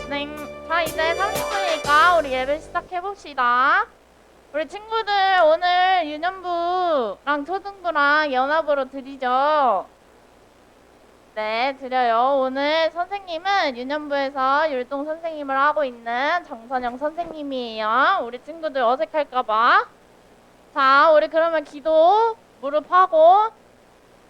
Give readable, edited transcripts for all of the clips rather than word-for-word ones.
네. 자, 이제 30분이니까 우리 예배 시작해봅시다. 우리 친구들 오늘 유년부랑 초등부랑 연합으로 드리죠? 네, 드려요. 오늘 선생님은 유년부에서 율동 선생님을 하고 있는 정선영 선생님이에요. 우리 친구들 어색할까봐. 자, 우리 그러면 기도 무릎하고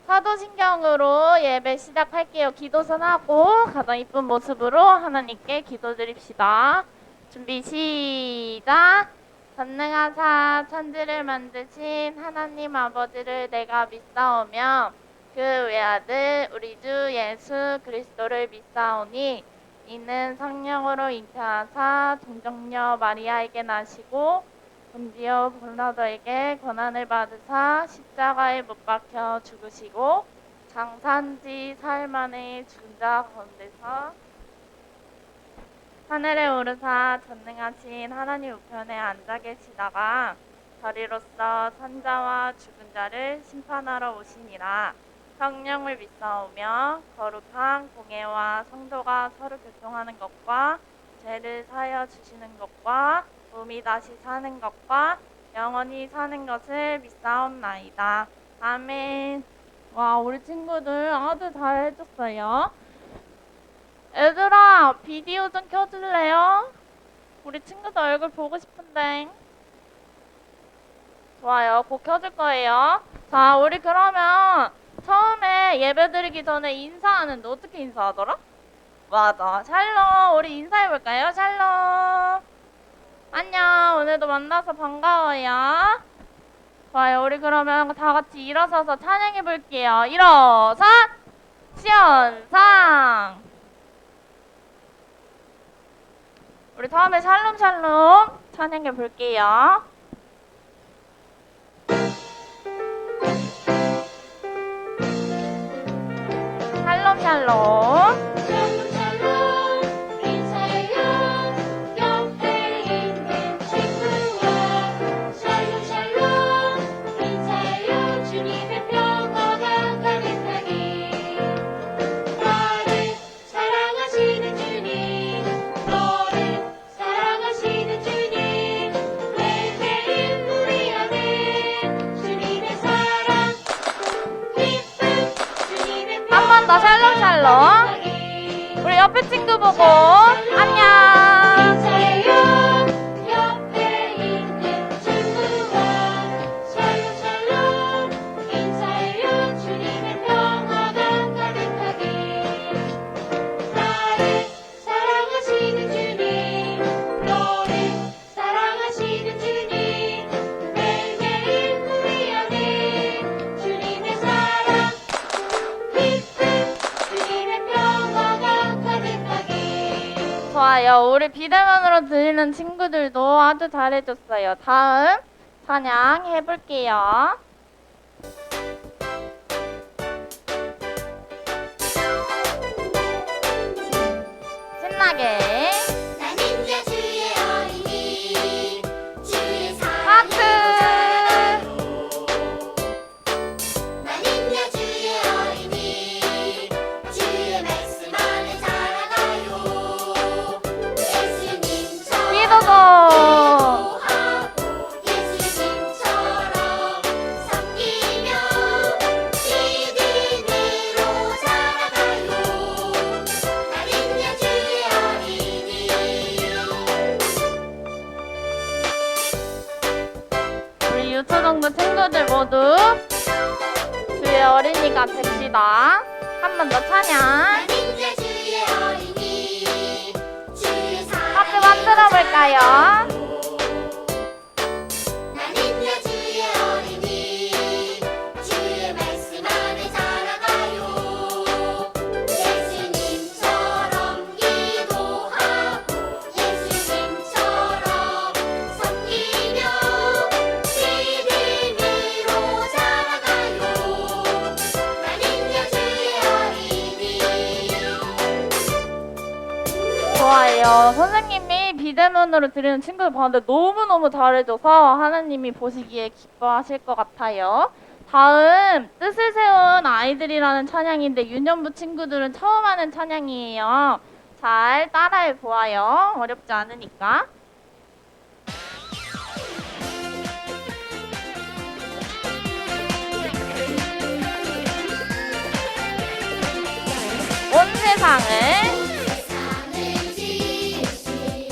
사도신경으로 예배 시작할게요. 기도선 하고 가장 이쁜 모습으로 하나님께 기도드립시다. 준비 시작. 전능하사 천지를 만드신 하나님 아버지를 내가 믿사오며 그 외아들 우리 주 예수 그리스도를 믿사오니 이는 성령으로 잉태하사 동정녀 마리아에게 나시고 본디오 빌라도에게 고난을 받으사 십자가에 못 박혀 죽으시고 장사한지 사흘 만에 죽은 자 가운데서 하늘에 오르사 전능하신 하나님 우편에 앉아 계시다가 저리로서 산자와 죽은 자를 심판하러 오시니라. 성령을 믿사오며 거룩한 공회와 성도가 서로 교통하는 것과 죄를 사하여 주시는 것과 몸이 다시 사는 것과 영원히 사는 것을 믿사옵나이다. 아멘. 와, 우리 친구들 아주 잘 해줬어요. 얘들아, 비디오 좀 켜줄래요? 우리 친구들 얼굴 보고 싶은데. 좋아요. 곧 켜줄 거예요. 자, 우리 그러면 처음에 예배 드리기 전에 인사하는데 어떻게 인사하더라? 맞아. 샬롬. 우리 인사해볼까요? 샬롬. 안녕. 오늘도 만나서 반가워요. 좋아요. 우리 그러면 다 같이 일어서서 찬양해볼게요. 일어서 시연상. 우리 처음에 샬롬 찬양해볼게요. 샬롬. 한 번 더 샬롬. 우리 옆에 친구 보고 안녕. 좋아요. 우리 비대면으로 들리는 친구들도 아주 잘해줬어요. 다음 찬양 해볼게요. 신나게. 나는야 주의 어린이 주의 하트. 나는야 주의 어린이 주의 말씀 안에 자라가요. 예수님처럼 기도도. 기도하고 예수님처럼 섬기며 믿음으로 자라가요. 나는야 주의 어린이. 우리 유초등부 친구들 모두 주의 어린이가 됩시다. 한 번 더 찬양. 나는야 주의 어린이 주의 하트 사랑이 만들어 볼까요? 나는야 주의 어린이 주의 말씀 안에 자라가요. 예수님처럼 기도하고 예수님처럼 섬기며 믿음으로 자라가요. 나는야 주의 어린이. 좋아요. 선생님이 비대면으로 드리는 친구들 봤는데 너무너무 잘해줘서 하나님이 보시기에 기뻐하실 것 같아요. 다음 뜻을 세운 아이들이라는 찬양인데 유년부 친구들은 처음 하는 찬양이에요. 잘 따라해 보아요. 어렵지 않으니까. 온 세상을 세상을 지으신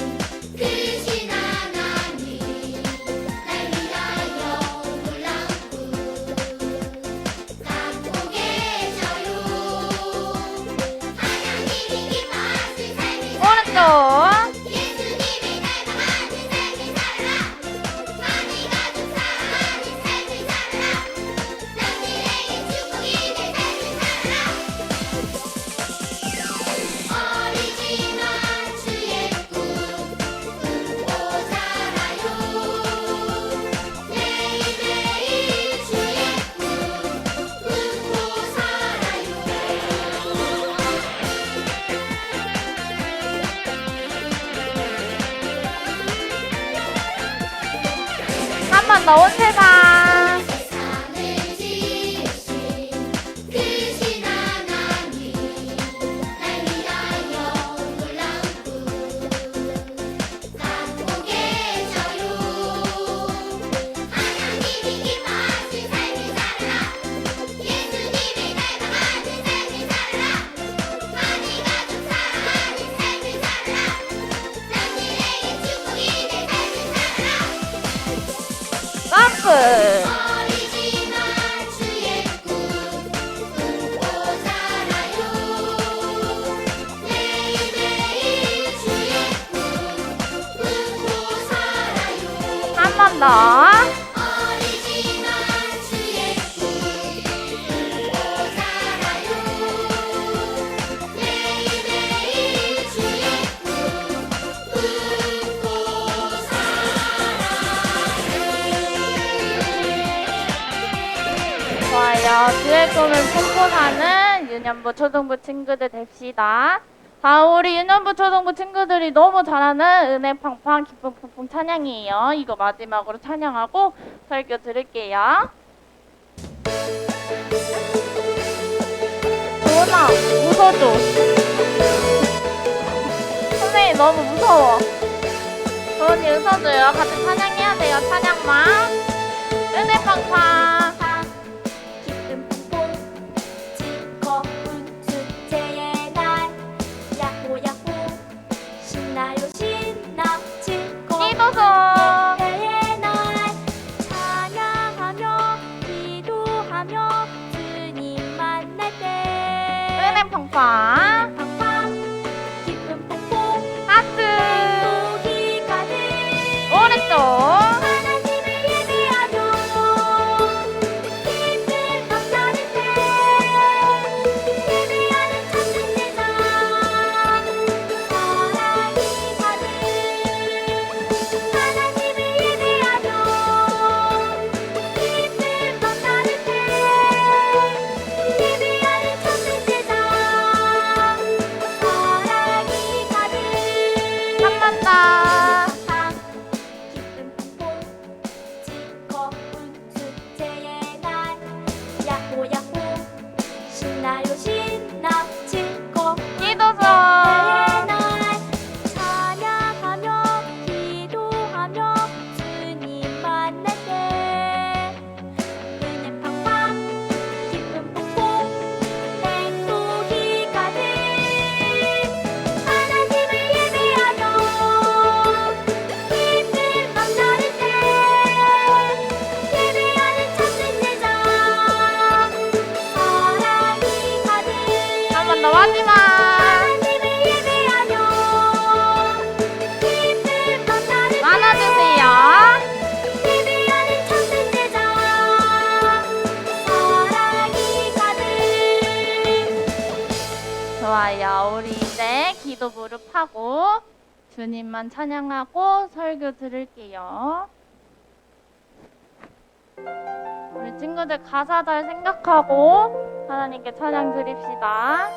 크신 하나님 날 위하여 놀라운 꿈 갖고 계셔요. 하나님이 기뻐하신 삶을 오른쪽 예수님을 닮아가는 삶을 살아라. 많이 가족 사랑하는 삶을 살아라. 남들에게 축복이 될 삶을 살아라. 어리지만 주의 꿈 품고 살아요. 매일매일 주의 꿈 품고 살아요. 한 번 더 온 세상 세상을 지으신 크신 하나님 날 위하여 놀라운 꿈 갖고 계셔요. 하나님이 기뻐하신 삶을 살아라. 예수님을 닮아가는 삶을 살아라. 많이 가족 사랑하는 삶을 살아라. 남들에게 축복이 될 삶을 살아라. 점프 어리지만 주의 꿈 품고 살아요. 매일매일 주의 꿈 품고 살아요. 한 번 더 어리지만 주의 꿈 품고 살아요. 매일매일 주의 꿈 품고 좋아요. 주의 꿈을 품고 사는 유년부 초등부 친구들 됩시다. 자, 우리 유년부 초등부 친구들이 너무 잘하는 은혜 팡팡 기쁨 팡팡 찬양이에요. 이거 마지막으로 찬양하고 설교 들을게요. 도훈아, 웃어줘. 선생님 너무 무서워. 도훈이 웃어줘요. 같이 찬양해야 돼요. 찬양만. 은혜 팡팡. 기쁨 퐁퐁 즐거운 축제의 날 야호 야호 신나요 신나 즐거운 기도서. 축제의 날 찬양하며 기도하며 주님 만날 때 은혜 팡팡. 팡팡 기쁨 퐁퐁 하트. 행복이 가득 오른쪽. 하나님을 예배하며 기쁨 넘쳐는 때 예배하는 첫째 제자 사랑이 가득 하나님을 예배하며 기쁨 넘쳐는 때 예배하는 첫째 제자 사랑이 가득 한 번 더. 기쁨 퐁퐁 즐거운 축제의 날 야호 야호 신나요 신나 즐거운 기도서. 축제의 날 찬양하며 기도하며 주님 만날 때 은혜 팡팡 기쁨 퐁퐁 행복이 가득 하나님을 예배하며 기쁨 넘쳐는 때 예배하는 첫째 제자 사랑이 가득 한 번 더 마지막. 하나님을 예배하며 기쁨 넘쳐는 때 나눠주세요. 예배하는 첫째 제자 사랑이 가득 좋아요. 우리 이제 기도 무릎하고 주님만 찬양하고 설교 들을게요. 우리 친구들 가사 잘 생각하고 하나님께 찬양 드립시다.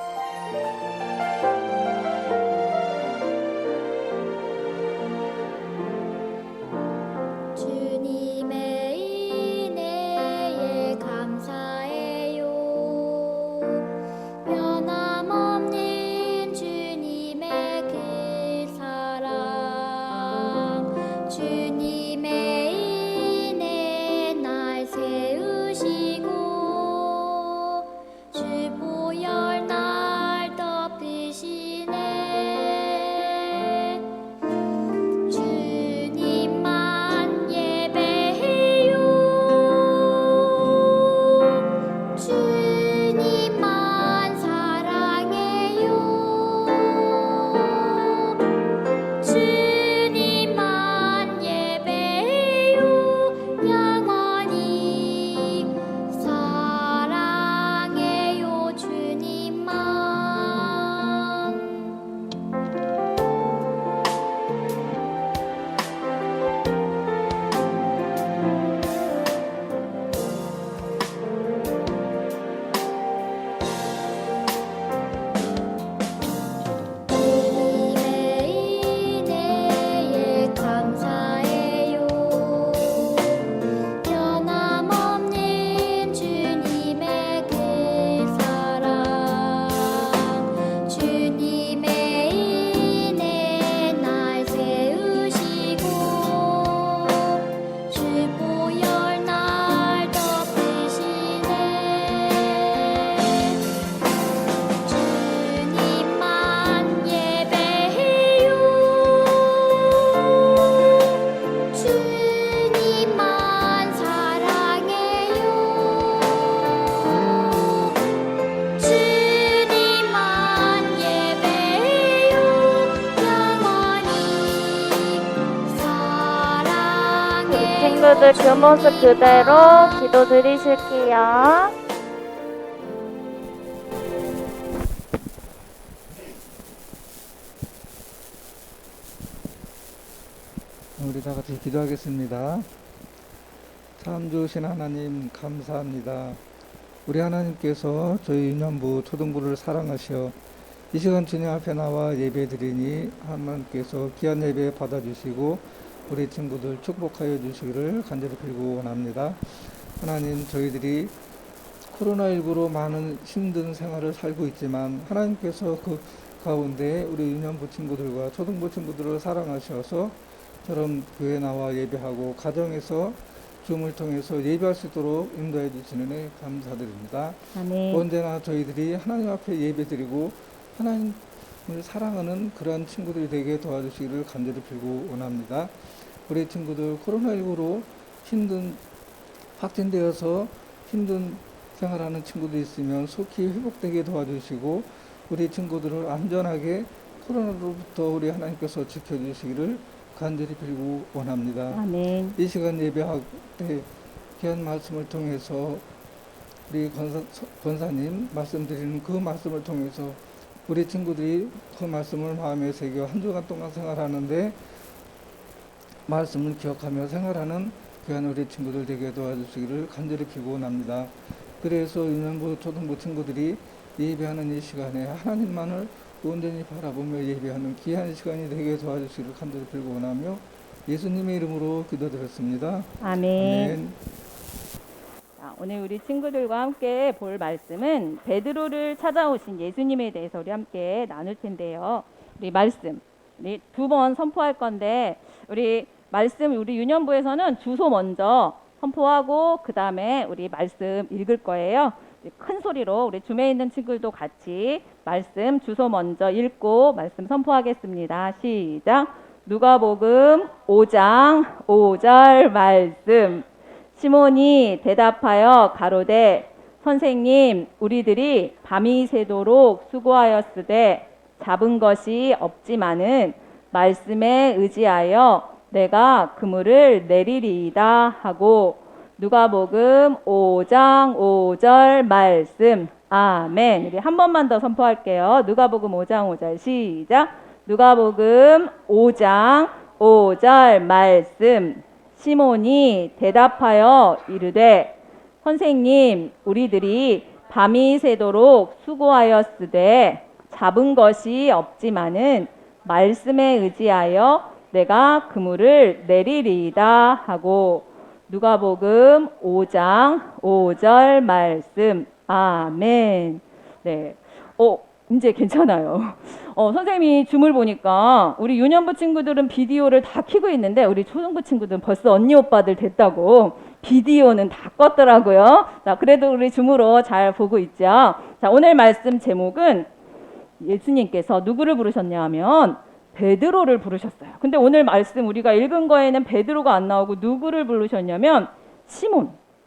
주님의 은혜에 감사해요 변함없는 주님의 친구들 그 모습 그대로 기도 드리실게요. 우리 다 같이 기도하겠습니다. 참 좋으신 하나님 감사합니다. 우리 하나님께서 저희 유년부 초등부를 사랑하셔 이 시간 주님 앞에 나와 예배드리니 하나님께서 귀한 예배 받아주시고 우리 친구들 축복하여 주시기를 간절히 빌고 원합니다. 하나님, 저희들이 코로나19로 많은 힘든 생활을 살고 있지만 하나님께서 그 가운데 우리 유년부 친구들과 초등부 친구들을 사랑하셔서 저런 교회 나와 예배하고 가정에서 줌을 통해서 예배할 수 있도록 인도해 주시는 애 감사드립니다. 아멘. 언제나 저희들이 하나님 앞에 예배드리고 하나님을 사랑하는 그러한 친구들이 되게 도와주시기를 간절히 빌고 원합니다. 우리 친구들 코로나19로 확진되어서 힘든 생활하는 친구도 있으면 속히 회복되게 도와주시고 우리 친구들을 안전하게 코로나로부터 우리 하나님께서 지켜주시기를 간절히 빌고 원합니다. 아멘. 이 시간 예배할 때 귀한 말씀을 통해서 우리 권사님 말씀드리는 그 말씀을 통해서 우리 친구들이 그 말씀을 마음에 새겨 한 주간 동안 생활하는데 말씀을 기억하며 생활하는 귀한 우리 친구들 되게 도와주시기를 간절히 빌고 원합니다. 그래서 유년부 초등부 친구들이 예배하는 이 시간에 하나님만을 온전히 바라보며 예배하는 귀한 시간이 되게 도와주시기를 간절히 빌고 원하며 예수님의 이름으로 기도드렸습니다. 아멘. 자, 오늘 우리 친구들과 함께 볼 말씀은 베드로를 찾아오신 예수님에 대해서 우리 함께 나눌 텐데요. 우리 말씀 우리 2번 선포할 건데 우리 말씀 우리 유년부에서는 주소 먼저 선포하고 그 다음에 우리 말씀 읽을 거예요. 큰 소리로 우리 줌에 있는 친구들도 같이 말씀 주소 먼저 읽고 말씀 선포하겠습니다. 시작. 누가복음 5장 5절 말씀. 시몬이 대답하여 가로되 선생님 우리들이 밤이 새도록 수고하였으되 잡은 것이 없지만은 말씀에 의지하여 내가 그물을 내리리이다 하고 누가복음 5장 5절 말씀. 아멘. 우리 한 번만 더 선포할게요. 누가복음 5장 5절 시작. 누가복음 5장 5절 말씀. 시몬이 대답하여 이르되 선생님 우리들이 밤이 새도록 수고하였으되 잡은 것이 없지만은 말씀에 의지하여 내가 그물을 내리리이다 하고 누가복음 5장 5절 말씀. 아멘. 네. 이제 괜찮아요. 선생님이 줌을 보니까 우리 유년부 친구들은 비디오를 다 켜고 있는데 우리 초등부 친구들은 벌써 언니 오빠들 됐다고 비디오는 다 껐더라고요. 자, 그래도 우리 줌으로 잘 보고 있죠. 자, 오늘 말씀 제목은 예수님께서 누구를 부르셨냐 하면 베드로를 부르셨어요. 근데 오늘 말씀 우리가 읽은 거에는 베드로가 안 나오고 누구를 부르셨냐면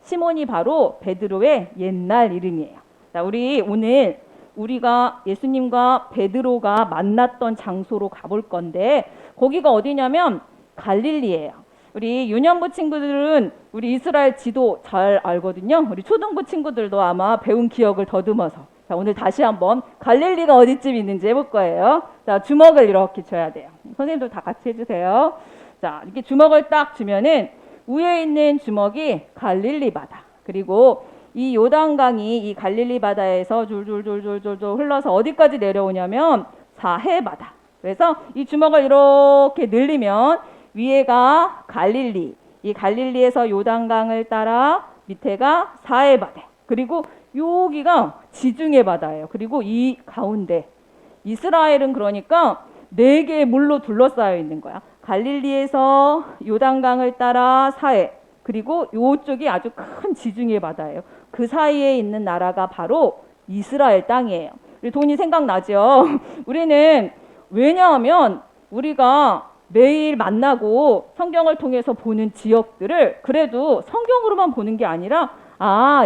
시몬이 바로 베드로의 옛날 이름이에요. 자, 우리 오늘 우리가 예수님과 베드로가 만났던 장소로 가볼 건데 거기가 어디냐면 갈릴리예요. 우리 유년부 친구들은 우리 이스라엘 지도 잘 알거든요. 우리 초등부 친구들도 아마 배운 기억을 더듬어서 자, 오늘 다시 한번 갈릴리가 어디쯤 있는지 해볼 거예요. 자, 주먹을 이렇게 줘야 돼요. 선생님들 다 같이 해주세요. 자, 이렇게 주먹을 딱 주면은 위에 있는 주먹이 갈릴리 바다. 그리고 이 요단강이 이 갈릴리 바다에서 졸졸졸졸졸 흘러서 어디까지 내려오냐면 사해 바다. 그래서 이 주먹을 이렇게 늘리면 위에가 갈릴리. 이 갈릴리에서 요단강을 따라 밑에가 사해 바다. 그리고 여기가 지중해 바다예요. 그리고 이 가운데 이스라엘은 그러니까 4개의 물로 둘러싸여 있는 거야. 갈릴리에서 요단강을 따라 사해 그리고 이쪽이 아주 큰 지중해 바다예요. 그 사이에 있는 나라가 바로 이스라엘 땅이에요. 우리 돈이 생각나죠? 우리는 왜냐하면 우리가 매일 만나고 성경을 통해서 보는 지역들을 그래도 성경으로만 보는 게 아니라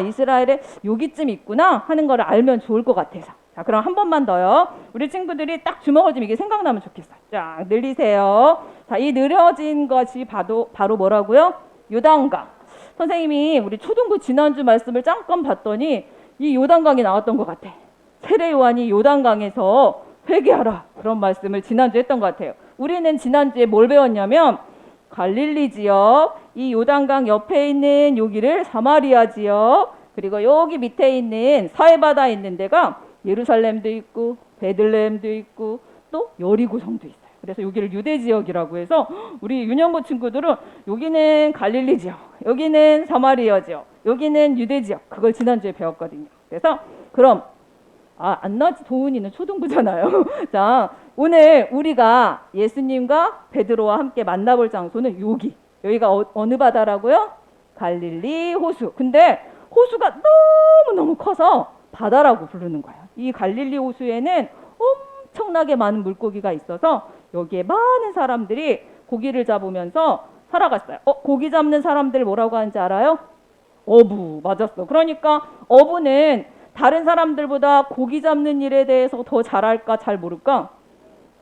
이스라엘에 여기쯤 있구나 하는 걸 알면 좋을 것 같아서. 자, 그럼 한 번만 더요. 우리 친구들이 딱 주먹을 좀 이게 생각나면 좋겠어요. 쫙 늘리세요. 자, 이 느려진 것이 바로 뭐라고요? 요단강. 선생님이 우리 초등부 지난주 말씀을 잠깐 봤더니 이 요단강이 나왔던 것 같아. 세례 요한이 요단강에서 회개하라 그런 말씀을 지난주에 했던 것 같아요. 우리는 지난주에 뭘 배웠냐면 갈릴리 지역, 이 요단강 옆에 있는 여기를 사마리아 지역, 그리고 여기 밑에 있는 사해바다에 있는 데가 예루살렘도 있고 베들레헴도 있고 또 여리고 성도 있어요. 그래서 여기를 유대 지역이라고 해서 우리 윤영보 친구들은 여기는 갈릴리 지역, 여기는 사마리아 지역, 여기는 유대 지역, 그걸 지난주에 배웠거든요. 그래서 그럼 안나지 도훈이는 초등부잖아요. 자, 오늘 우리가 예수님과 베드로와 함께 만나볼 장소는 여기가 어느 바다라고요? 갈릴리 호수. 근데 호수가 너무너무 커서 바다라고 부르는 거예요. 이 갈릴리 호수에는 엄청나게 많은 물고기가 있어서 여기에 많은 사람들이 고기를 잡으면서 살아갔어요. 고기 잡는 사람들 뭐라고 하는지 알아요? 어부. 맞았어. 그러니까 어부는 다른 사람들보다 고기 잡는 일에 대해서 더 잘 알까 잘 모를까?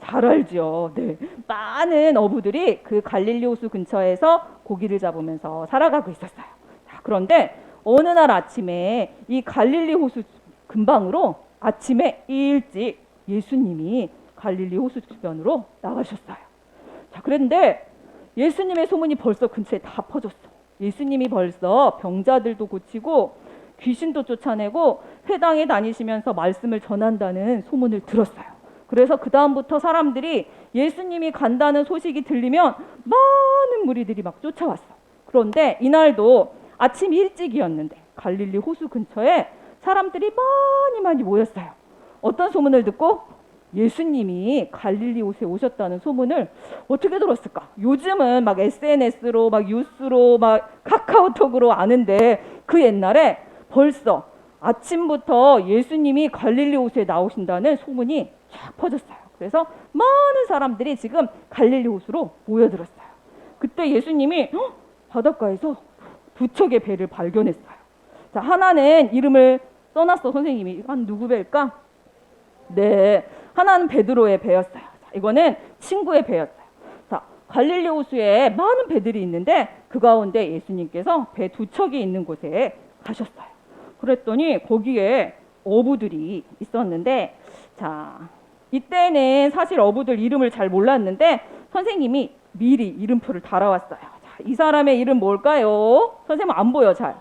잘 알죠. 네. 많은 어부들이 그 갈릴리 호수 근처에서 고기를 잡으면서 살아가고 있었어요. 자, 그런데 어느 날 아침에 이 갈릴리 호수 근방으로 아침에 일찍 예수님이 갈릴리 호수 주변으로 나가셨어요. 자, 그런데 예수님의 소문이 벌써 근처에 다 퍼졌어. 예수님이 벌써 병자들도 고치고 귀신도 쫓아내고 회당에 다니시면서 말씀을 전한다는 소문을 들었어요. 그래서 그 다음부터 사람들이 예수님이 간다는 소식이 들리면 많은 무리들이 막 쫓아왔어. 그런데 이날도 아침 일찍이었는데 갈릴리 호수 근처에 사람들이 많이 모였어요. 어떤 소문을 듣고? 예수님이 갈릴리 호수에 오셨다는 소문을 어떻게 들었을까? 요즘은 막 SNS로 막 뉴스로 막 카카오톡으로 아는데 그 옛날에 벌써 아침부터 예수님이 갈릴리 호수에 나오신다는 소문이 쫙 퍼졌어요. 그래서 많은 사람들이 지금 갈릴리 호수로 모여들었어요. 그때 예수님이 바닷가에서 두 척의 배를 발견했어요. 자, 하나는 이름을 써놨어. 선생님이. 누구 배일까? 네, 하나는 베드로의 배였어요. 자, 이거는 친구의 배였어요. 자, 갈릴리 호수에 많은 배들이 있는데 그 가운데 예수님께서 배 두 척이 있는 곳에 가셨어요. 그랬더니 거기에 어부들이 있었는데, 자, 이때는 사실 어부들 이름을 잘 몰랐는데 선생님이 미리 이름표를 달아왔어요. 자, 이 사람의 이름 뭘까요? 선생님 안 보여 잘.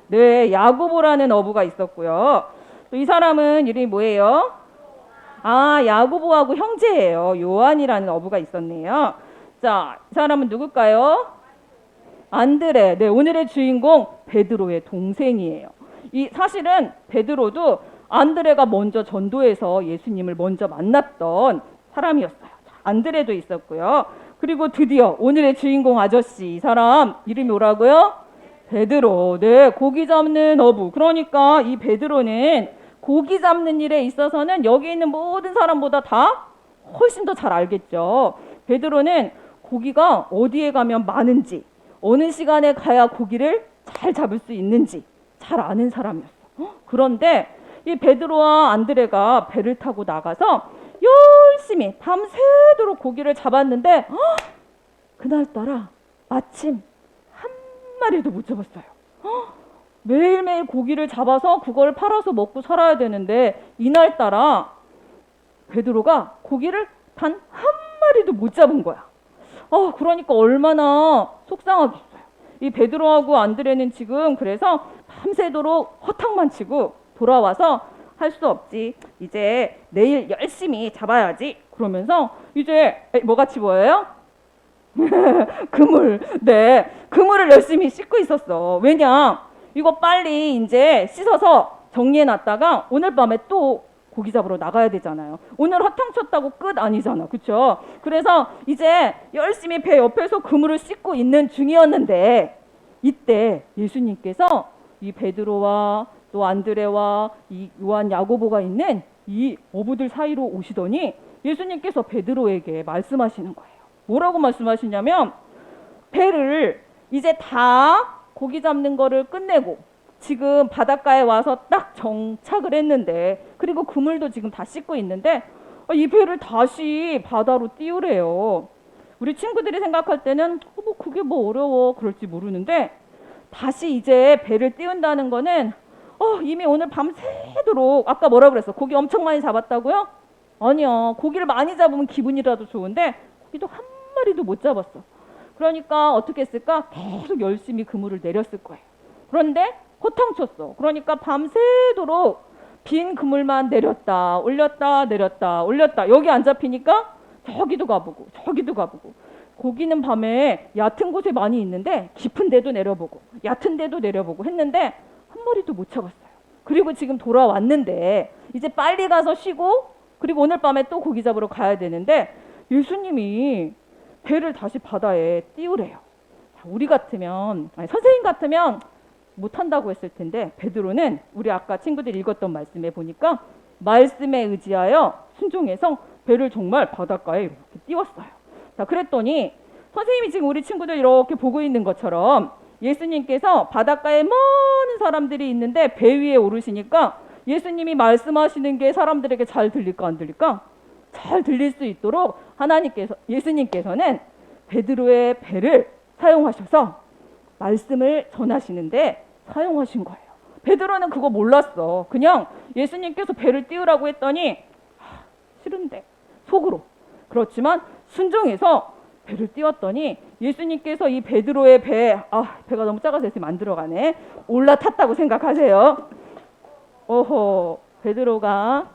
네, 야고보라는 어부가 있었고요. 또 이 사람은 이름이 뭐예요? 야고보하고 형제예요. 요한이라는 어부가 있었네요. 자, 이 사람은 누굴까요? 안드레. 네, 오늘의 주인공 베드로의 동생이에요. 이 사실은 베드로도 안드레가 먼저 전도해서 예수님을 먼저 만났던 사람이었어요. 자, 안드레도 있었고요. 그리고 드디어 오늘의 주인공 아저씨, 이 사람 이름이 뭐라고요? 베드로. 네, 고기 잡는 어부. 그러니까 이 베드로는 고기 잡는 일에 있어서는 여기 있는 모든 사람보다 다 훨씬 더 잘 알겠죠. 베드로는 고기가 어디에 가면 많은지, 어느 시간에 가야 고기를 잘 잡을 수 있는지 잘 아는 사람이었어. 그런데 이 베드로와 안드레가 배를 타고 나가서 열심히 밤새도록 고기를 잡았는데 그날따라 마침 한 마리도 못 잡았어요. 매일매일 고기를 잡아서 그걸 팔아서 먹고 살아야 되는데 이날따라 베드로가 고기를 단 한 마리도 못 잡은 거야. 그러니까 얼마나 속상하겠어요. 이 베드로하고 안드레는 지금 그래서 밤새도록 허탕만 치고 돌아와서 할 수 없지. 이제 내일 열심히 잡아야지. 그러면서 이제 뭐 같이 보여요? 그물. 네, 그물을 열심히 씻고 있었어. 왜냐? 이거 빨리 이제 씻어서 정리해 놨다가 오늘 밤에 또 고기 잡으러 나가야 되잖아요. 오늘 허탕 쳤다고 끝 아니잖아. 그렇죠? 그래서 이제 열심히 배 옆에서 그물을 씻고 있는 중이었는데 이때 예수님께서 이 베드로와 또 안드레와 이 요한 야고보가 있는 이 어부들 사이로 오시더니 예수님께서 베드로에게 말씀하시는 거예요. 뭐라고 말씀하시냐면 배를 이제 다 고기 잡는 거를 끝내고 지금 바닷가에 와서 딱 정착을 했는데 그리고 그물도 지금 다 씻고 있는데 이 배를 다시 바다로 띄우래요. 우리 친구들이 생각할 때는 뭐 그게 뭐 어려워 그럴지 모르는데 다시 이제 배를 띄운다는 거는 이미 오늘 밤새도록 아까 뭐라 그랬어? 고기 엄청 많이 잡았다고요? 아니요. 고기를 많이 잡으면 기분이라도 좋은데 고기도 한 마리도 못 잡았어. 그러니까 어떻게 했을까? 계속 열심히 그물을 내렸을 거예요. 그런데 허탕쳤어. 그러니까 밤새도록 빈 그물만 내렸다 올렸다 내렸다 올렸다. 여기 안 잡히니까 저기도 가보고 저기도 가보고. 고기는 밤에 얕은 곳에 많이 있는데 깊은 데도 내려보고 얕은 데도 내려보고 했는데 한 마리도 못 잡았어요. 그리고 지금 돌아왔는데 이제 빨리 가서 쉬고 그리고 오늘 밤에 또 고기 잡으러 가야 되는데 예수님이 배를 다시 바다에 띄우래요. 우리 같으면 선생님 같으면 못한다고 했을 텐데 베드로는 우리 아까 친구들이 읽었던 말씀에 보니까 말씀에 의지하여 순종해서 배를 정말 바닷가에 이렇게 띄웠어요. 자, 그랬더니 선생님이 지금 우리 친구들 이렇게 보고 있는 것처럼 예수님께서 바닷가에 많은 사람들이 있는데 배 위에 오르시니까 예수님이 말씀하시는 게 사람들에게 잘 들릴까 안 들릴까? 잘 들릴 수 있도록 예수님께서는 베드로의 배를 사용하셔서 말씀을 전하시는데 사용하신 거예요. 베드로는 그거 몰랐어. 그냥 예수님께서 배를 띄우라고 했더니 싫은데 속으로. 그렇지만 순종해서 배를 띄웠더니 예수님께서 이 베드로의 배가 너무 작아서 있으면 안 들어가네. 올라탔다고 생각하세요. 베드로가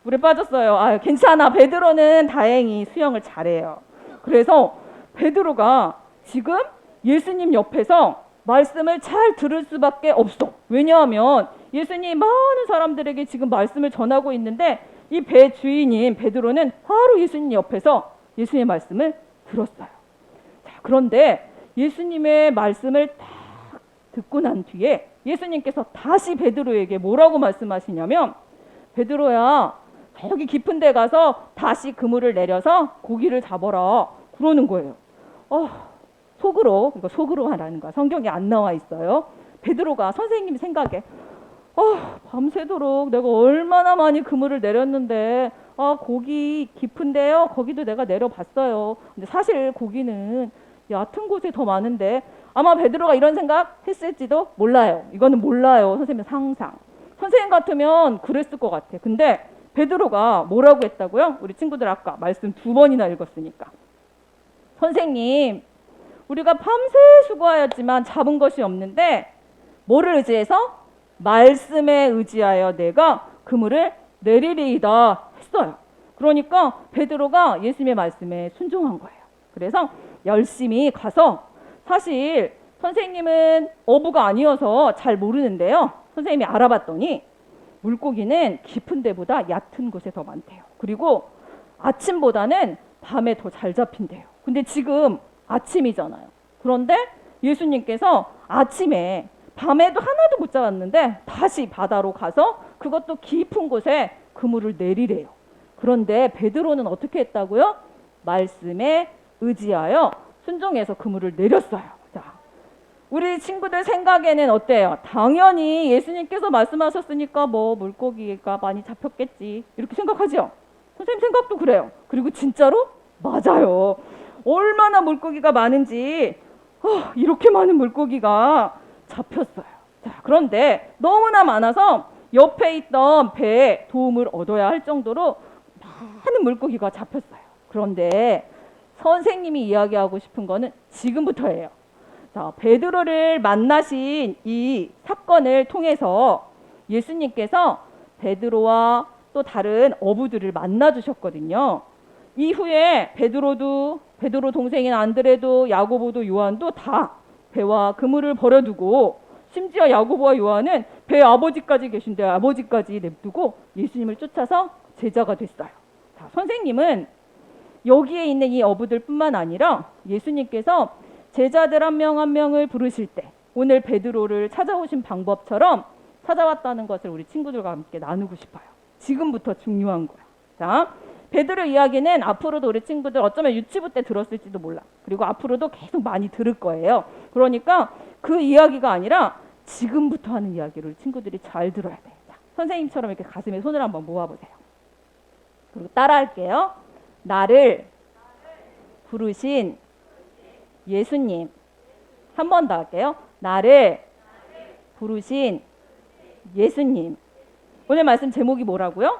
물에 빠졌어요. 괜찮아. 베드로는 다행히 수영을 잘해요. 그래서 베드로가 지금 예수님 옆에서 말씀을 잘 들을 수밖에 없어. 왜냐하면 예수님이 많은 사람들에게 지금 말씀을 전하고 있는데 이 배 주인인 베드로는 바로 예수님 옆에서 예수님의 말씀을 들었어요. 자, 그런데 예수님의 말씀을 딱 듣고 난 뒤에 예수님께서 다시 베드로에게 뭐라고 말씀하시냐면 베드로야 저기 깊은 데 가서 다시 그물을 내려서 고기를 잡아라 그러는 거예요. 속으로, 이거 속으로 하라는 거야. 성경에 안 나와 있어요. 베드로가 선생님 생각에 밤새도록 내가 얼마나 많이 그물을 내렸는데 고기 깊은데요. 거기도 내가 내려봤어요. 근데 사실 고기는 얕은 곳에 더 많은데 아마 베드로가 이런 생각 했을지도 몰라요. 이거는 몰라요. 선생님 상상. 선생님 같으면 그랬을 것 같아. 근데 베드로가 뭐라고 했다고요? 우리 친구들 아까 말씀 2번이나 읽었으니까. 선생님, 우리가 밤새 수고하였지만 잡은 것이 없는데 뭐를 의지해서? 말씀에 의지하여 내가 그물을 내리리이다 했어요. 그러니까 베드로가 예수님의 말씀에 순종한 거예요. 그래서 열심히 가서 사실 선생님은 어부가 아니어서 잘 모르는데요. 선생님이 알아봤더니 물고기는 깊은 데보다 얕은 곳에 더 많대요. 그리고 아침보다는 밤에 더 잘 잡힌대요. 근데 지금 아침이잖아요. 그런데 예수님께서 아침에 밤에도 하나도 못 잡았는데 다시 바다로 가서 그것도 깊은 곳에 그물을 내리래요. 그런데 베드로는 어떻게 했다고요? 말씀에 의지하여 순종해서 그물을 내렸어요. 자, 우리 친구들 생각에는 어때요? 당연히 예수님께서 말씀하셨으니까 뭐 물고기가 많이 잡혔겠지 이렇게 생각하죠? 선생님 생각도 그래요. 그리고 진짜로 맞아요. 얼마나 물고기가 많은지 이렇게 많은 물고기가 잡혔어요. 자, 그런데 너무나 많아서 옆에 있던 배에 도움을 얻어야 할 정도로 많은 물고기가 잡혔어요. 그런데 선생님이 이야기하고 싶은 거는 지금부터예요. 자, 베드로를 만나신 이 사건을 통해서 예수님께서 베드로와 또 다른 어부들을 만나 주셨거든요. 이후에 베드로 동생인 안드레도 야고보도 요한도 다 배와 그물을 버려두고 심지어 야고보와 요한은 배 아버지까지 계신데 아버지까지 냅두고 예수님을 쫓아서 제자가 됐어요. 자, 선생님은 여기에 있는 이 어부들 뿐만 아니라 예수님께서 제자들 한 명 한 명을 부르실 때 오늘 베드로를 찾아오신 방법처럼 찾아왔다는 것을 우리 친구들과 함께 나누고 싶어요. 지금부터 중요한 거야. 자, 베드로 이야기는 앞으로도 우리 친구들 어쩌면 유치부 때 들었을지도 몰라. 그리고 앞으로도 계속 많이 들을 거예요. 그러니까 그 이야기가 아니라 지금부터 하는 이야기를 친구들이 잘 들어야 돼. 자, 선생님처럼 이렇게 가슴에 손을 한번 모아보세요. 그리고 따라할게요. 나를 부르신 예수님. 한 번 더 할게요. 나를 부르신 예수님. 오늘 말씀 제목이 뭐라고요?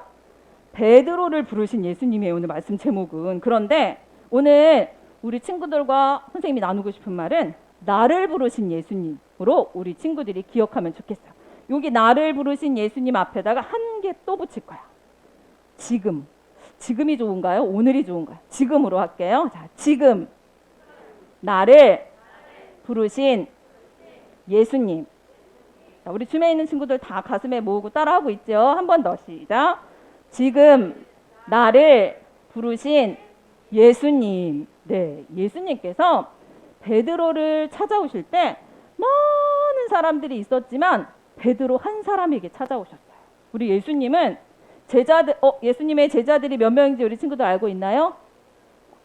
베드로를 부르신 예수님이에요. 오늘 말씀 제목은. 그런데 오늘 우리 친구들과 선생님이 나누고 싶은 말은 나를 부르신 예수님으로 우리 친구들이 기억하면 좋겠어요. 여기 나를 부르신 예수님 앞에다가 한 개 또 붙일 거야. 지금. 지금이 좋은가요? 오늘이 좋은가요? 지금으로 할게요. 자, 지금 나를 부르신 예수님. 자, 우리 줌에 있는 친구들 다 가슴에 모으고 따라하고 있죠? 한 번 더 시작. 지금 나를 부르신 예수님. 네, 예수님께서 베드로를 찾아오실 때 많은 사람들이 있었지만 베드로 한 사람에게 찾아오셨어요. 우리 예수님은 예수님의 제자들이 몇 명인지 우리 친구들 알고 있나요?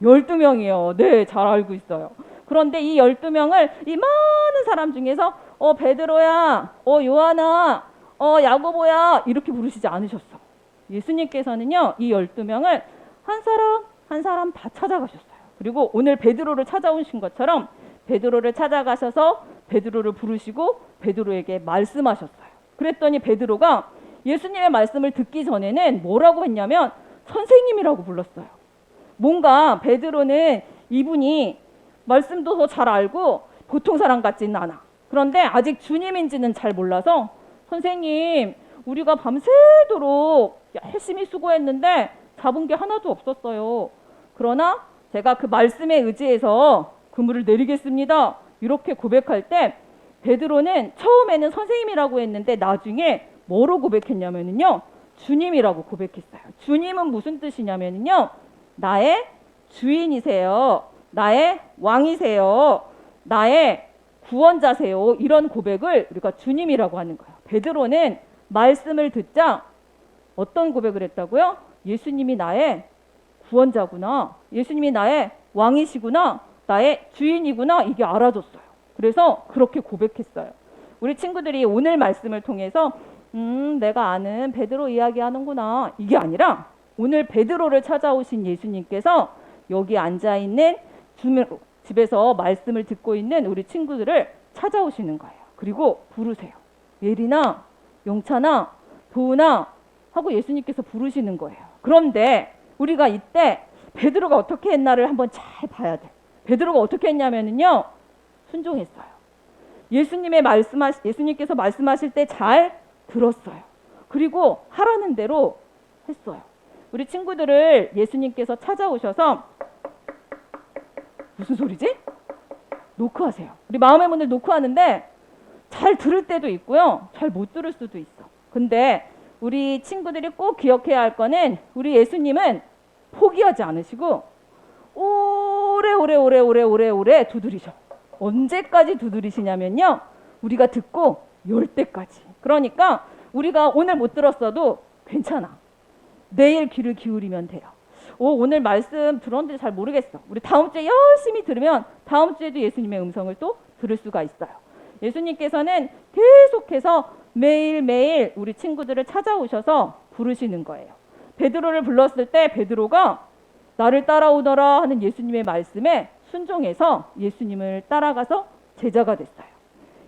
12명이요. 네, 잘 알고 있어요. 그런데 이 12명을 이 많은 사람 중에서 베드로야, 요한아, 야고보야 이렇게 부르시지 않으셨어. 예수님께서는요, 이 12명을 한 사람 한 사람 다 찾아가셨어요. 그리고 오늘 베드로를 찾아오신 것처럼 베드로를 찾아가셔서 베드로를 부르시고 베드로에게 말씀하셨어요. 그랬더니 베드로가 예수님의 말씀을 듣기 전에는 뭐라고 했냐면 선생님이라고 불렀어요. 뭔가 베드로는 이분이 말씀도 더 잘 알고 보통 사람 같지는 않아. 그런데 아직 주님인지는 잘 몰라서 선생님, 우리가 밤새도록 열심히 수고했는데 잡은 게 하나도 없었어요. 그러나 제가 그 말씀에 의지해서 그물을 내리겠습니다. 이렇게 고백할 때 베드로는 처음에는 선생님이라고 했는데 나중에 뭐로 고백했냐면요, 주님이라고 고백했어요. 주님은 무슨 뜻이냐면요, 나의 주인이세요, 나의 왕이세요, 나의 구원자세요. 이런 고백을 우리가 주님이라고 하는 거예요. 베드로는 말씀을 듣자 어떤 고백을 했다고요? 예수님이 나의 구원자구나, 예수님이 나의 왕이시구나, 나의 주인이구나, 이게 알아졌어요. 그래서 그렇게 고백했어요. 우리 친구들이 오늘 말씀을 통해서 내가 아는 베드로 이야기하는구나, 이게 아니라 오늘 베드로를 찾아오신 예수님께서 여기 앉아있는 집에서 말씀을 듣고 있는 우리 친구들을 찾아오시는 거예요. 그리고 부르세요. 예린아, 영찬아, 도은아 하고 예수님께서 부르시는 거예요. 그런데 우리가 이때 베드로가 어떻게 했나를 한번 잘 봐야 돼. 베드로가 어떻게 했냐면요, 순종했어요. 예수님께서 말씀하실 때 잘 들었어요. 그리고 하라는 대로 했어요. 우리 친구들을 예수님께서 찾아오셔서 무슨 소리지? 노크하세요. 우리 마음의 문을 노크하는데 잘 들을 때도 있고요, 잘 못 들을 수도 있어. 근데 우리 친구들이 꼭 기억해야 할 거는 우리 예수님은 포기하지 않으시고 오래 두드리셔. 언제까지 두드리시냐면요, 우리가 듣고 열 때까지. 그러니까 우리가 오늘 못 들었어도 괜찮아. 내일 귀를 기울이면 돼요. 오늘 말씀 들었는데 잘 모르겠어. 우리 다음 주에 열심히 들으면 다음 주에도 예수님의 음성을 또 들을 수가 있어요. 예수님께서는 계속해서 매일매일 우리 친구들을 찾아오셔서 부르시는 거예요. 베드로를 불렀을 때 베드로가 나를 따라오너라 하는 예수님의 말씀에 순종해서 예수님을 따라가서 제자가 됐어요.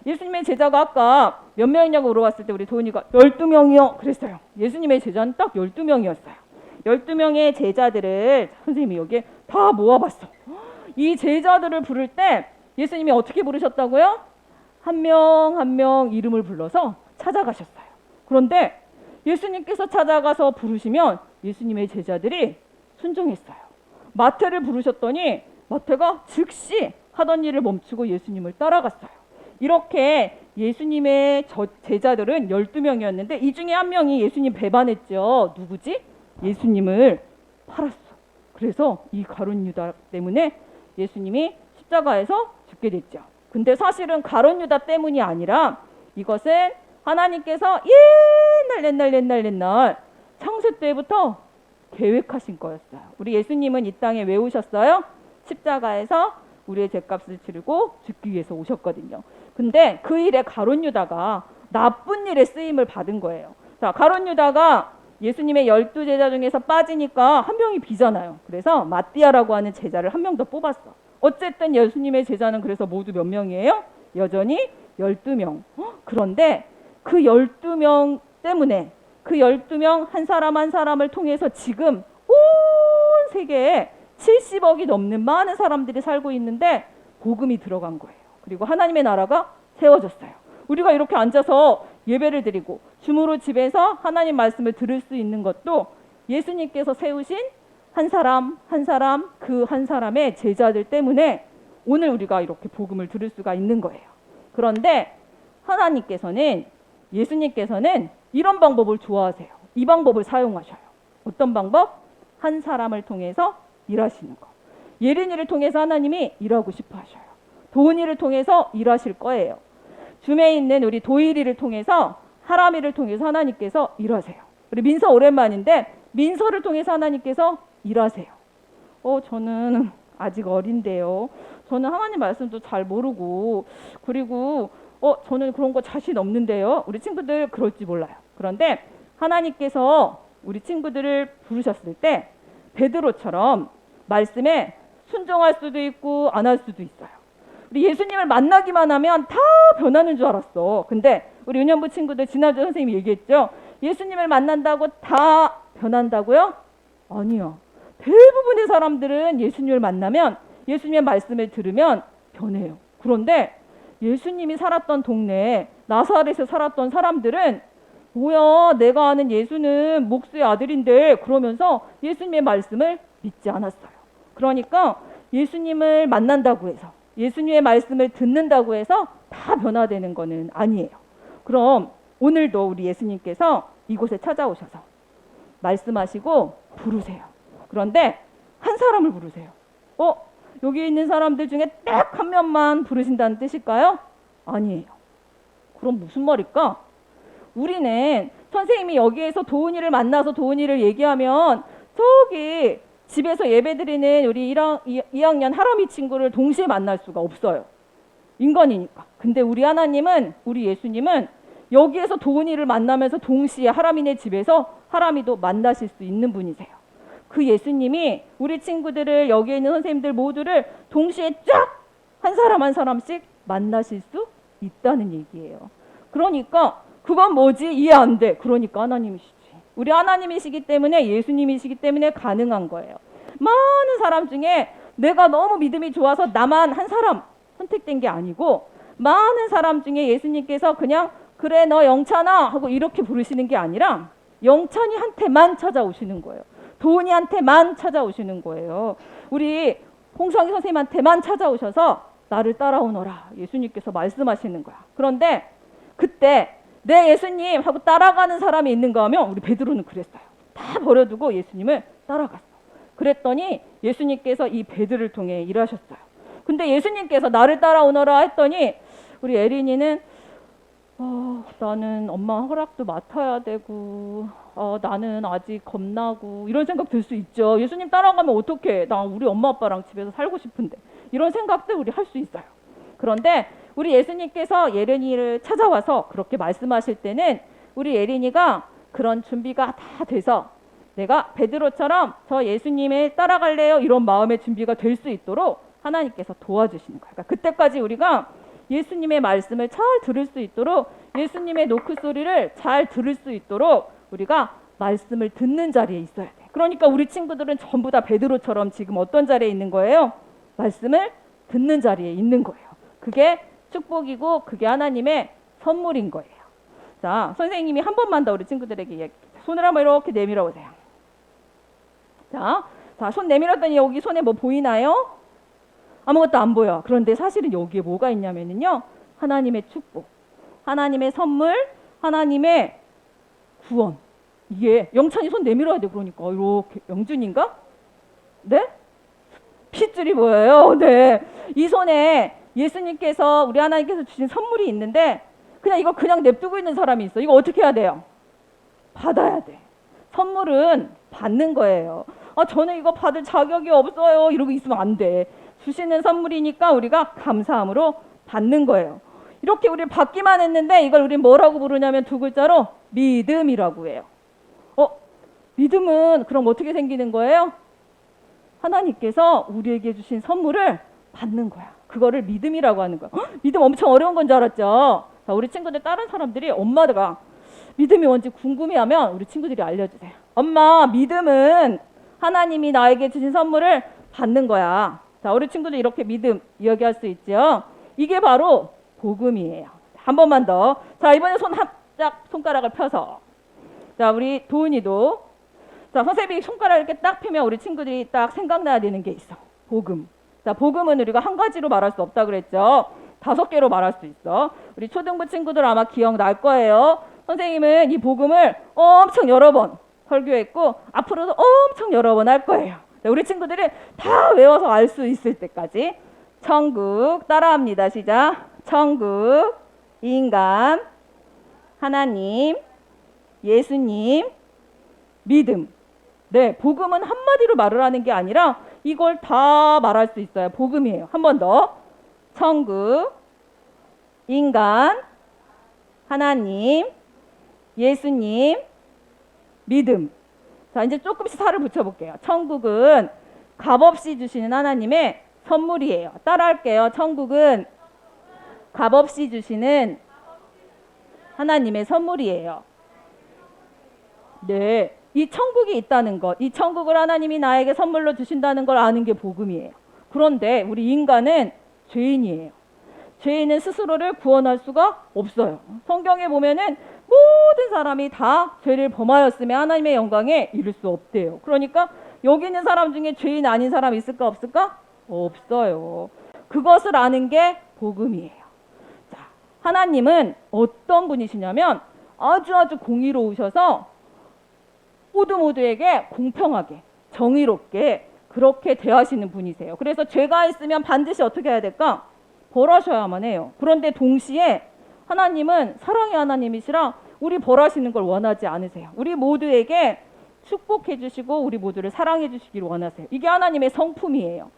예수님의 제자가 아까 몇 명이냐고 물어봤을 때 우리 도은이가 12명이요 그랬어요. 예수님의 제자는 딱 12명이었어요. 12명의 제자들을 선생님이 여기에 다 모아봤어. 이 제자들을 부를 때 예수님이 어떻게 부르셨다고요? 한 명 한 명 이름을 불러서 찾아가셨어요. 그런데 예수님께서 찾아가서 부르시면 예수님의 제자들이 순종했어요. 마태를 부르셨더니 마태가 즉시 하던 일을 멈추고 예수님을 따라갔어요. 이렇게 예수님의 제자들은 12명이었는데 이 중에 한 명이 예수님 배반했죠. 누구지? 예수님을 팔았어. 그래서 이 가룟 유다 때문에 예수님이 십자가에서 죽게 됐죠. 근데 사실은 가룟 유다 때문이 아니라 이것은 하나님께서 옛날 창세 때부터 계획하신 거였어요. 우리 예수님은 이 땅에 왜 오셨어요? 십자가에서 우리의 죄값을 치르고 죽기 위해서 오셨거든요. 근데 그 일에 가룟 유다가 나쁜 일에 쓰임을 받은 거예요. 자, 가룟 유다가 예수님의 12제자 중에서 빠지니까 한 명이 비잖아요. 그래서 마띠아라고 하는 제자를 한 명 더 뽑았어. 어쨌든 예수님의 제자는 그래서 모두 몇 명이에요? 여전히 12명. 그런데 그 12명 때문에 그 12명 한 사람 한 사람을 통해서 지금 온 세계에 70억이 넘는 많은 사람들이 살고 있는데 복음이 들어간 거예요. 그리고 하나님의 나라가 세워졌어요. 우리가 이렇게 앉아서 예배를 드리고 주무로 집에서 하나님 말씀을 들을 수 있는 것도 예수님께서 세우신 한 사람 한 사람 그 한 사람의 제자들 때문에 오늘 우리가 이렇게 복음을 들을 수가 있는 거예요. 그런데 하나님께서는 예수님께서는 이런 방법을 좋아하세요. 이 방법을 사용하셔요. 어떤 방법? 한 사람을 통해서 일하시는 거. 예린이를 통해서 하나님이 일하고 싶어 하셔요. 도은이를 통해서 일하실 거예요. 줌에 있는 우리 도일이를 통해서 하람이를 통해서 하나님께서 일하세요. 우리 민서 오랜만인데 민서를 통해서 하나님께서 일하세요. 저는 아직 어린데요. 저는 하나님 말씀도 잘 모르고 그리고 저는 그런 거 자신 없는데요. 우리 친구들 그럴지 몰라요. 그런데 하나님께서 우리 친구들을 부르셨을 때 베드로처럼 말씀에 순종할 수도 있고 안 할 수도 있어요. 우리 예수님을 만나기만 하면 다 변하는 줄 알았어. 근데 우리 유년부 친구들 지난주 선생님이 얘기했죠. 예수님을 만난다고 다 변한다고요? 아니요. 대부분의 사람들은 예수님을 만나면 예수님의 말씀을 들으면 변해요. 그런데 예수님이 살았던 동네에 나사렛에 살았던 사람들은 뭐야 내가 아는 예수는 목수의 아들인데 그러면서 예수님의 말씀을 믿지 않았어요. 그러니까 예수님을 만난다고 해서 예수님의 말씀을 듣는다고 해서 다 변화되는 것은 아니에요. 그럼 오늘도 우리 예수님께서 이곳에 찾아오셔서 말씀하시고 부르세요. 그런데 한 사람을 부르세요. 여기 있는 사람들 중에 딱 한 명만 부르신다는 뜻일까요? 아니에요. 그럼 무슨 말일까? 우리는 선생님이 여기에서 도은이를 만나서 도은이를 얘기하면 저기 집에서 예배드리는 우리 2학년 하람이 친구를 동시에 만날 수가 없어요. 인간이니까. 근데 우리 하나님은 우리 예수님은 여기에서 도은이를 만나면서 동시에 하람이네 집에서 하람이도 만나실 수 있는 분이세요. 그 예수님이 우리 친구들을 여기에 있는 선생님들 모두를 동시에 쫙 한 사람 한 사람씩 만나실 수 있다는 얘기예요. 그러니까 그건 뭐지? 이해 안 돼. 그러니까 하나님이시지. 우리 하나님이시기 때문에 예수님이시기 때문에 가능한 거예요. 많은 사람 중에 내가 너무 믿음이 좋아서 나만 한 사람 선택된 게 아니고 많은 사람 중에 예수님께서 그냥 그래 너 영찬아 하고 이렇게 부르시는 게 아니라 영찬이한테만 찾아오시는 거예요. 도은이한테만 찾아오시는 거예요. 우리 홍성희 선생님한테만 찾아오셔서 나를 따라오너라 예수님께서 말씀하시는 거야. 그런데 그때 내 예수님 하고 따라가는 사람이 있는가 하면 우리 베드로는 그랬어요. 다 버려두고 예수님을 따라갔어. 그랬더니 예수님께서 이 베드로를 통해 일하셨어요. 근데 예수님께서 나를 따라오너라 했더니 우리 에린이는 나는 엄마 허락도 맡아야 되고 나는 아직 겁나고 이런 생각 들 수 있죠. 예수님 따라가면 어떡해. 나 우리 엄마 아빠랑 집에서 살고 싶은데 이런 생각들 우리 할 수 있어요. 그런데 우리 예수님께서 예린이를 찾아와서 그렇게 말씀하실 때는 우리 예린이가 그런 준비가 다 돼서 내가 베드로처럼 저 예수님을 따라갈래요 이런 마음의 준비가 될 수 있도록 하나님께서 도와주시는 거예요. 그러니까 그때까지 우리가 예수님의 말씀을 잘 들을 수 있도록 예수님의 노크 소리를 잘 들을 수 있도록 우리가 말씀을 듣는 자리에 있어야 돼. 그러니까 우리 친구들은 전부 다 베드로처럼 지금 어떤 자리에 있는 거예요? 말씀을 듣는 자리에 있는 거예요. 그게 축복이고 그게 하나님의 선물인 거예요. 자, 선생님이 한 번만 더 우리 친구들에게 얘기해. 손을 한번 이렇게 내밀어 보세요. 자, 손 내밀었더니 여기 손에 뭐 보이나요? 아무것도 안 보여. 그런데 사실은 여기에 뭐가 있냐면요. 하나님의 축복, 하나님의 선물, 하나님의 구원. 이게 영찬이 손 내밀어야 돼. 그러니까 이렇게 영준인가? 네? 핏줄이 보여요. 네. 이 손에 예수님께서 우리 하나님께서 주신 선물이 있는데 그냥 이거 그냥 냅두고 있는 사람이 있어. 이거 어떻게 해야 돼요? 받아야 돼. 선물은 받는 거예요. 저는 이거 받을 자격이 없어요. 이러고 있으면 안 돼. 주시는 선물이니까 우리가 감사함으로 받는 거예요. 이렇게 우리 받기만 했는데 이걸 우리 뭐라고 부르냐면 두 글자로 믿음이라고 해요. 믿음은 그럼 어떻게 생기는 거예요? 하나님께서 우리에게 주신 선물을 받는 거야. 그거를 믿음이라고 하는 거야. 헉, 믿음 엄청 어려운 건 줄 알았죠? 자, 우리 친구들 다른 사람들이 엄마가 믿음이 뭔지 궁금해하면 우리 친구들이 알려주세요. 엄마, 믿음은 하나님이 나에게 주신 선물을 받는 거야. 자, 우리 친구들 이렇게 믿음 이야기할 수 있죠. 이게 바로 복음이에요. 한 번만 더. 자, 이번에 손가락을 펴서. 자, 우리 도은이도. 자, 선생님이 손가락을 이렇게 딱 펴면 우리 친구들이 딱 생각나야 되는 게 있어. 복음. 자, 복음은 우리가 한 가지로 말할 수 없다 그랬죠. 5개로 말할 수 있어. 우리 초등부 친구들 아마 기억날 거예요. 선생님은 이 복음을 엄청 여러 번 설교했고 앞으로도 엄청 여러 번 할 거예요. 자, 우리 친구들이 다 외워서 알 수 있을 때까지. 천국 따라합니다. 시작. 천국, 인간, 하나님, 예수님, 믿음. 네, 복음은 한마디로 말을 하는 게 아니라 이걸 다 말할 수 있어요. 복음이에요. 한 번 더. 천국, 인간, 하나님, 예수님, 믿음. 자, 이제 조금씩 살을 붙여볼게요. 천국은 값없이 주시는 하나님의 선물이에요. 따라할게요. 천국은 값없이 주시는 하나님의 선물이에요. 네, 이 천국이 있다는 것, 이 천국을 하나님이 나에게 선물로 주신다는 걸 아는 게 복음이에요. 그런데 우리 인간은 죄인이에요. 죄인은 스스로를 구원할 수가 없어요. 성경에 보면은 모든 사람이 다 죄를 범하였으며 하나님의 영광에 이를 수 없대요. 그러니까 여기 있는 사람 중에 죄인 아닌 사람 있을까 없을까? 없어요. 그것을 아는 게 복음이에요. 자, 하나님은 어떤 분이시냐면 아주 공의로우셔서 모두에게 공평하게 정의롭게 그렇게 대하시는 분이세요. 그래서 죄가 있으면 반드시 어떻게 해야 될까? 벌하셔야만 해요. 그런데 동시에 하나님은 사랑의 하나님이시라 우리 벌하시는 걸 원하지 않으세요. 우리 모두에게 축복해 주시고 우리 모두를 사랑해 주시기를 원하세요. 이게 하나님의 성품이에요.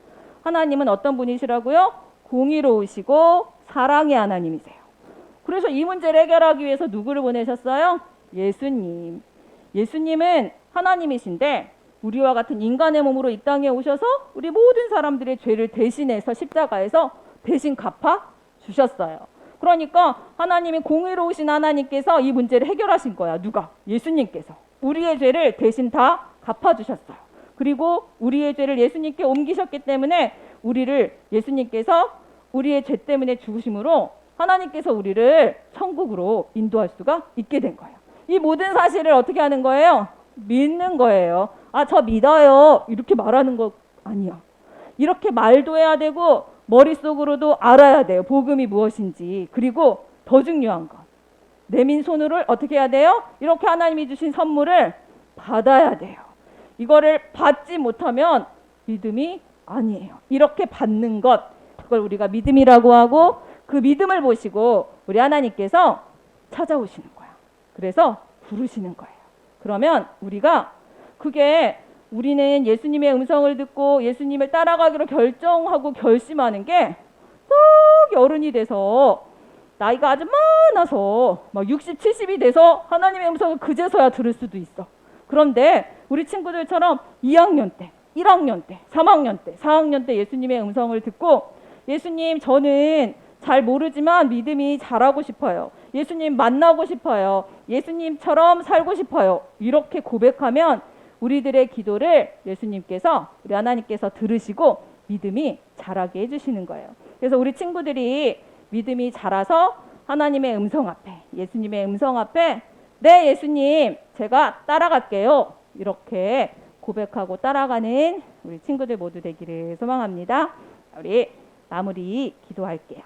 하나님은 어떤 분이시라고요? 공의로우시고 사랑의 하나님이세요. 그래서 이 문제를 해결하기 위해서 누구를 보내셨어요? 예수님. 예수님은 하나님이신데 우리와 같은 인간의 몸으로 이 땅에 오셔서 우리 모든 사람들의 죄를 대신해서 십자가에서 대신 갚아 주셨어요. 그러니까 하나님이 공의로우신 하나님께서 이 문제를 해결하신 거야. 누가? 예수님께서. 우리의 죄를 대신 다 갚아주셨어요. 그리고 우리의 죄를 예수님께 옮기셨기 때문에 우리를 예수님께서 우리의 죄 때문에 죽으심으로 하나님께서 우리를 천국으로 인도할 수가 있게 된 거예요. 이 모든 사실을 어떻게 하는 거예요? 믿는 거예요. 아, 저 믿어요. 이렇게 말하는 거 아니야. 이렇게 말도 해야 되고 머릿속으로도 알아야 돼요. 복음이 무엇인지. 그리고 더 중요한 것. 내민 손으로 어떻게 해야 돼요? 이렇게 하나님이 주신 선물을 받아야 돼요. 이거를 받지 못하면 믿음이 아니에요. 이렇게 받는 것, 그걸 우리가 믿음이라고 하고 그 믿음을 보시고 우리 하나님께서 찾아오시는 거야. 그래서 부르시는 거예요. 그러면 우리가 그게 우리는 예수님의 음성을 듣고 예수님을 따라가기로 결정하고 결심하는 게 딱 어른이 돼서 나이가 아주 많아서 막 60, 70이 돼서 하나님의 음성을 그제서야 들을 수도 있어. 그런데 우리 친구들처럼 2학년 때, 1학년 때, 3학년 때, 4학년 때 예수님의 음성을 듣고 예수님 저는 잘 모르지만 믿음이 잘하고 싶어요. 예수님 만나고 싶어요. 예수님처럼 살고 싶어요. 이렇게 고백하면 우리들의 기도를 예수님께서 우리 하나님께서 들으시고 믿음이 자라게 해주시는 거예요. 그래서 우리 친구들이 믿음이 자라서 하나님의 음성 앞에 예수님의 음성 앞에 네 예수님 제가 따라갈게요. 이렇게 고백하고 따라가는 우리 친구들 모두 되기를 소망합니다. 우리 마무리 기도할게요.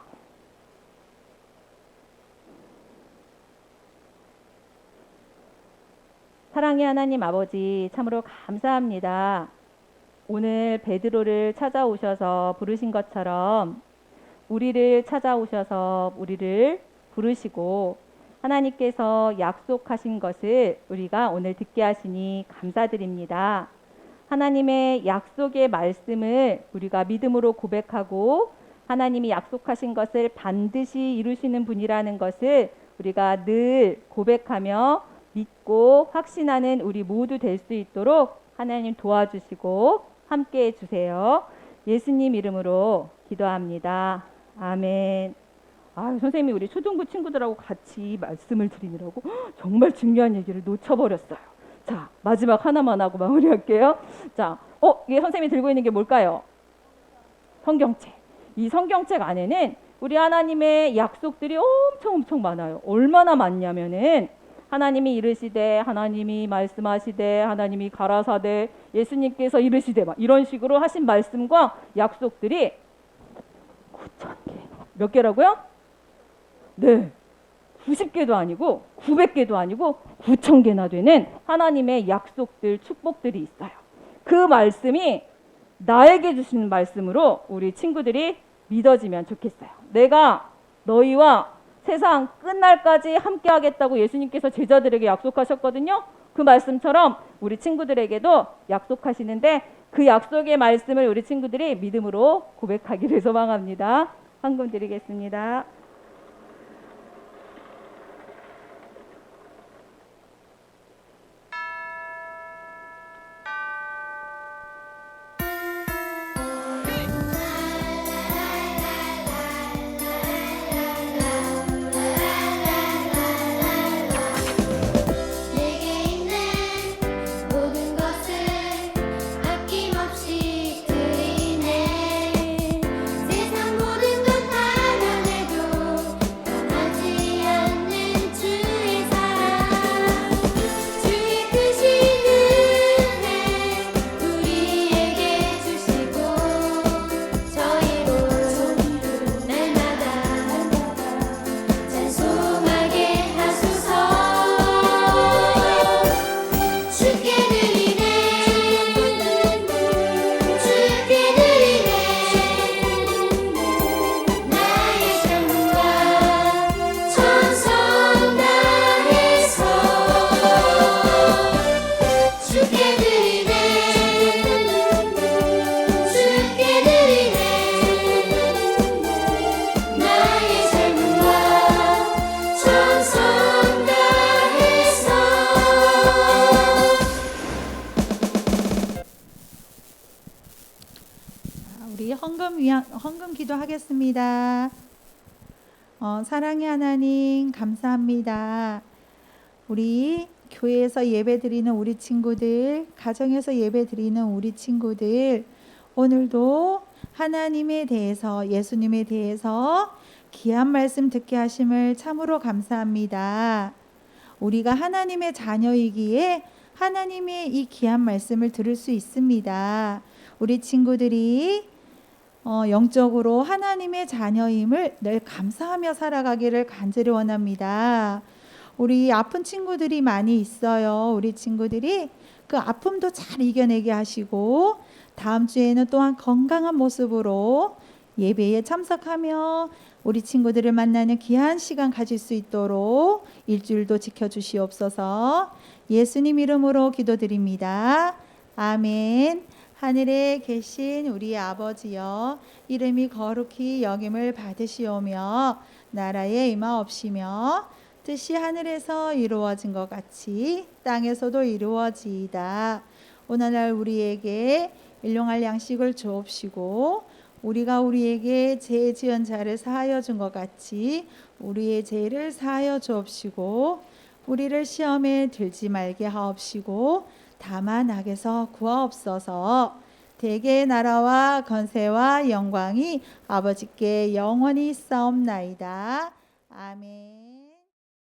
사랑의 하나님 아버지 참으로 감사합니다. 오늘 베드로를 찾아오셔서 부르신 것처럼 우리를 찾아오셔서 우리를 부르시고 하나님께서 약속하신 것을 우리가 오늘 듣게 하시니 감사드립니다. 하나님의 약속의 말씀을 우리가 믿음으로 고백하고 하나님이 약속하신 것을 반드시 이루시는 분이라는 것을 우리가 늘 고백하며 믿고 확신하는 우리 모두 될 수 있도록 하나님 도와주시고 함께 해주세요. 예수님 이름으로 기도합니다. 아멘. 선생님이 우리 초등부 친구들하고 같이 말씀을 드리느라고 정말 중요한 얘기를 놓쳐버렸어요. 자, 마지막 하나만 하고 마무리할게요. 자, 이게 선생님이 들고 있는 게 뭘까요? 성경책. 이 성경책 안에는 우리 하나님의 약속들이 엄청 많아요. 얼마나 많냐면은 하나님이 이르시되, 하나님이 말씀하시되, 하나님이 가라사대, 예수님께서 이르시되, 막 이런 식으로 하신 말씀과 약속들이 9,000개. 몇 개라고요? 네. 90개도 아니고 900개도 아니고 9,000개나 되는 하나님의 약속들, 축복들이 있어요. 그 말씀이 나에게 주시는 말씀으로 우리 친구들이 믿어지면 좋겠어요. 내가 너희와 세상 끝날까지 함께 하겠다고 예수님께서 제자들에게 약속하셨거든요. 그 말씀처럼 우리 친구들에게도 약속하시는데 그 약속의 말씀을 우리 친구들이 믿음으로 고백하기를 소망합니다. 헌금 드리겠습니다. 내게 있는 모든 것을 아낌없이 드리네. 세상 모든 것 하나내도 변하지 않는 주의 사랑, 주의 크신 은혜 우리에게 주시고 저희로 날마다 찬송하게 하소서. 주께 드리네, 주께 드리네, 나의 삶과 천성 다해서. 주께 드리네, 주께 드리네, 나의 삶과 천성 다해서. 우리 헌금 기도하겠습니다. 사랑의 하나님 감사합니다. 우리 교회에서 예배드리는 우리 친구들, 가정에서 예배드리는 우리 친구들, 오늘도 하나님에 대해서, 예수님에 대해서 귀한 말씀 듣게 하심을 참으로 감사합니다. 우리가 하나님의 자녀이기에 하나님의 이 귀한 말씀을 들을 수 있습니다. 우리 친구들이 영적으로 하나님의 자녀임을 늘 감사하며 살아가기를 간절히 원합니다. 우리 아픈 친구들이 많이 있어요. 우리 친구들이 그 아픔도 잘 이겨내게 하시고 다음 주에는 또한 건강한 모습으로 예배에 참석하며 우리 친구들을 만나는 귀한 시간 가질 수 있도록 일주일도 지켜주시옵소서. 예수님 이름으로 기도드립니다. 아멘. 하늘에 계신 우리 아버지여, 이름이 거룩히 여김을 받으시오며 나라에 임하옵시며 뜻이 하늘에서 이루어진 것 같이 땅에서도 이루어지이다. 오늘날 우리에게 일용할 양식을 주옵시고 우리가 우리에게 죄 지은 자를 사하여 준 것 같이 우리의 죄를 사하여 주옵시고 우리를 시험에 들지 말게 하옵시고 다만 악에서 구하옵소서. 대개의 나라와 건세와 영광이 아버지께 영원히 있사옵나이다. 아멘.